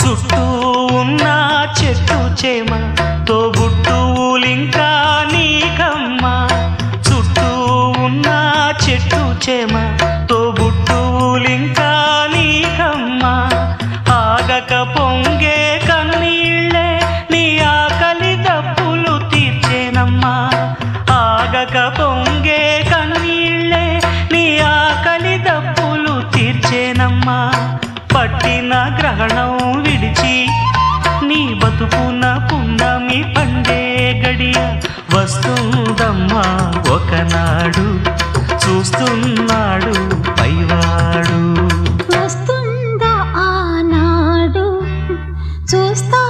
చుట్టూ ఉన్న చెట్టు చేమ తోబుట్టువులింకా నీకమ్మా. చుట్టూ ఉన్న చెట్టు చేమ తోబుట్టువులింకా నీకమ్మా. ఆగక పొంగే కన్నీళ్ళే నీ ఆకలి దప్పులు తీర్చేనమ్మా. ఆగక పొంగే కన్నీళ్ళే నీ ఆకలి దప్పులు తీర్చేనమ్మా. పట్టిన గ్రహణం విడిచి నీ బతుకున పున్నమి పండే గడియ వస్తుందమ్మా ఒకనాడు. చూస్తున్నాడు పైవాడు. వస్తుందా ఆనాడు చూస్తా